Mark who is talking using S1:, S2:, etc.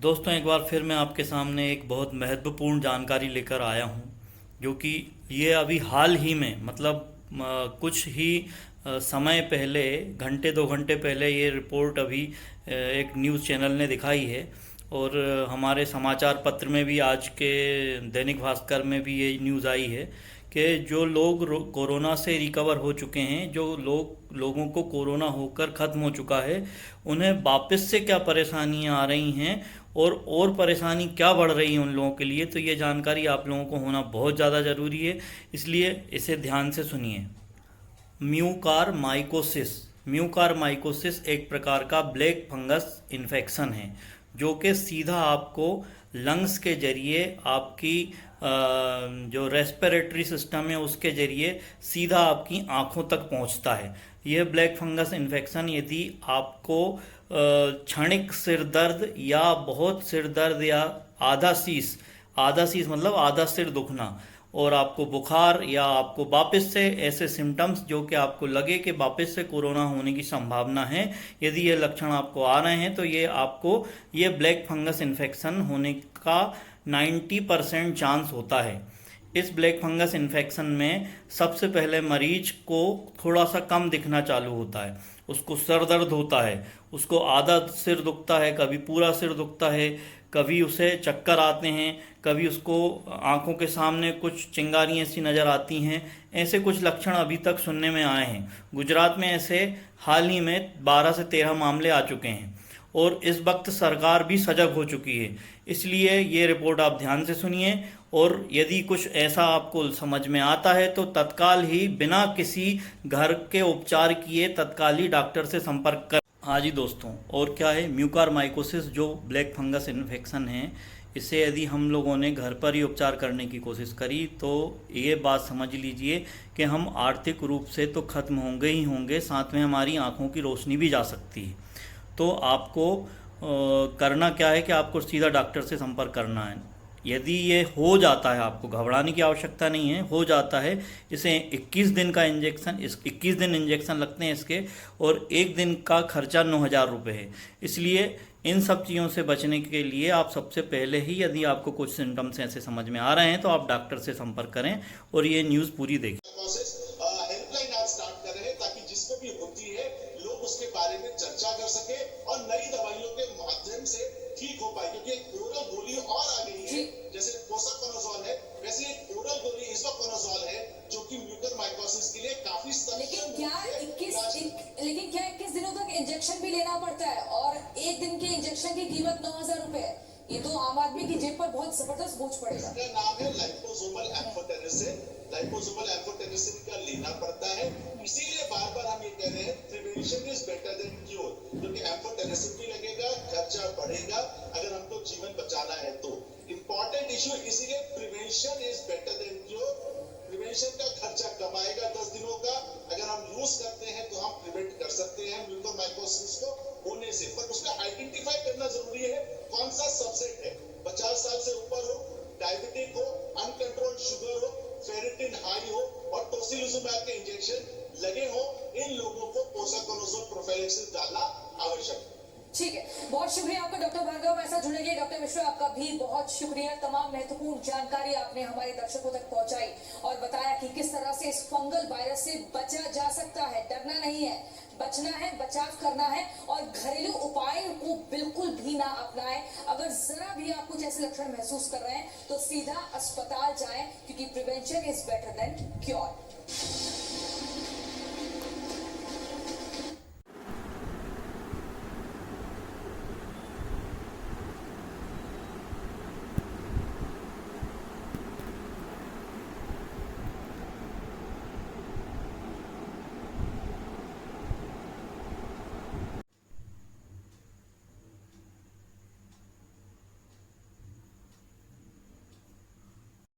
S1: दोस्तों, एक बार फिर मैं आपके सामने एक बहुत महत्वपूर्ण जानकारी लेकर आया हूँ, जो कि ये अभी हाल ही में कुछ ही समय पहले, घंटे 2 घंटे पहले ये रिपोर्ट अभी एक न्यूज़ चैनल ने दिखाई है। और हमारे समाचार पत्र में भी, आज के दैनिक भास्कर में भी ये न्यूज़ आई है कि जो लोग कोरोना से रिकवर हो चुके हैं, जो लोगों को कोरोना होकर ख़त्म हो चुका है, उन्हें वापस से क्या परेशानियां आ रही हैं और परेशानी क्या बढ़ रही है उन लोगों के लिए। तो ये जानकारी आप लोगों को होना बहुत ज़्यादा ज़रूरी है, इसलिए इसे ध्यान से सुनिए। म्यूकारमाइकोसिस म्यूकारमाइकोसिस एक प्रकार का ब्लैक फंगस इन्फेक्शन है, जो कि सीधा आपको लंग्स के जरिए, आपकी जो रेस्पिरेटरी सिस्टम है उसके जरिए सीधा आपकी आँखों तक पहुंचता है। यह ब्लैक फंगस इन्फेक्शन यदि आपको क्षणिक सिर दर्द या बहुत सिर दर्द या आधा शीस मतलब आधा सिर दुखना, और आपको बुखार या आपको वापस से ऐसे सिम्टम्स जो कि आपको लगे कि वापस से कोरोना होने की संभावना है, यदि ये लक्षण आपको आ रहे हैं तो ये ब्लैक फंगस इन्फेक्शन होने का 90% चांस होता है। इस ब्लैक फंगस इन्फेक्शन में सबसे पहले मरीज को थोड़ा सा कम दिखना चालू होता है, उसको सर दर्द होता है, उसको आधा सिर दुखता है, कभी पूरा सिर दुखता है, कभी उसे चक्कर आते हैं, कभी उसको आंखों के सामने कुछ चिंगारियाँ सी नज़र आती हैं। ऐसे कुछ लक्षण अभी तक सुनने में आए हैं। गुजरात में ऐसे हाल ही में 12 से 13 मामले आ चुके हैं और इस वक्त सरकार भी सजग हो चुकी है। इसलिए ये रिपोर्ट आप ध्यान से सुनिए, और यदि कुछ ऐसा आपको समझ में आता है तो तत्काल ही, बिना किसी घर के उपचार किए, तत्काल ही डॉक्टर से संपर्क कर। हाँ जी दोस्तों, और क्या है, म्यूकारमाइकोसिस जो ब्लैक फंगस इन्फेक्शन है, इसे यदि हम लोगों ने घर पर ही उपचार करने की कोशिश करी तो ये बात समझ लीजिए कि हम आर्थिक रूप से तो खत्म होंगे ही होंगे, साथ में हमारी आंखों की रोशनी भी जा सकती है। तो आपको करना क्या है कि आपको सीधा डॉक्टर से संपर्क करना है। यदि ये हो जाता है, आपको घबराने की आवश्यकता नहीं है, हो जाता है, इसे 21 दिन का इंजेक्शन, 21 दिन इंजेक्शन लगते हैं इसके, और एक दिन का खर्चा 9,000 रुपये है। इसलिए इन सब चीज़ों से बचने के लिए आप सबसे पहले ही, यदि आपको कुछ सिम्टम्स ऐसे समझ में आ रहे हैं, तो आप डॉक्टर से संपर्क करें और ये न्यूज़ पूरी देखें।
S2: हेल्पलाइन आज स्टार्ट कर रहे हैं ताकि जिसको भी होती है लोग उसके बारे में चर्चा कर सके और नई दवाइयों के माध्यम से ठीक हो पाए, क्योंकि एक ओरल गोली और आ गई है, जैसे पोसाकोनाजोल है, वैसे एक ओरल गोली इसवाकोनाजोल है, जो कि म्यूकरमाइकोसिस के लिए काफी
S3: लेकिन क्या 21 दिनों तक इंजेक्शन भी लेना पड़ता है, और एक दिन के इंजेक्शन की कीमत 9,000 रुपए है। ये तो आम आदमी की जेब पर बहुत जबरदस्त बोझ पड़ेगा।
S2: इसका नाम है लाइपोसोमल एम्फोटेरिसिन। लाइपोसोमल एम्फोटेरिसिन का लेना पड़ता है, इसीलिए बार बार हम ये कह रहे हैं prevention is better than cure, क्योंकि एम्फोटेरिसिन भी लगेगा, खर्चा बढ़ेगा, अगर हमको जीवन बचाना है तो। इंपॉर्टेंट इश्यू इसीलिए prevention is better than cure. Prevention का खर्चा कम आएगा 10 दिनों का, अगर हम यूज करते हैं तो हम प्रिवेंट कर सकते हैं म्यूकरमाइकोसिस को होने से। पर उसमें आइडेंटिफाई करना जरूरी है कौन सा सबसेट है। 50 साल से ऊपर हो, डायबिटिक हो, अनकंट्रोल्ड शुगर हो, फेरिटिन हाई हो और टोसिलिजुमैब के इंजेक्शन लगे हो, इन लोगों को पोसाकोनाजोल प्रोफिलैक्सिस डालना आवश्यक है।
S3: ठीक है, बहुत शुक्रिया आपका डॉक्टर भार्गव। ऐसा जुड़ने के डॉक्टर मिश्रा, आपका भी बहुत शुक्रिया। तमाम महत्वपूर्ण जानकारी आपने हमारे दर्शकों तक पहुंचाई और बताया कि किस तरह से इस फंगल वायरस से बचा जा सकता है। डरना नहीं है, बचना है, बचाव करना है, और घरेलू उपाय को बिल्कुल भी ना अपनाएं। अगर जरा भी आप कुछ ऐसे लक्षण महसूस कर रहे हैं तो सीधा अस्पताल जाएं, क्योंकि prevention is better than cure.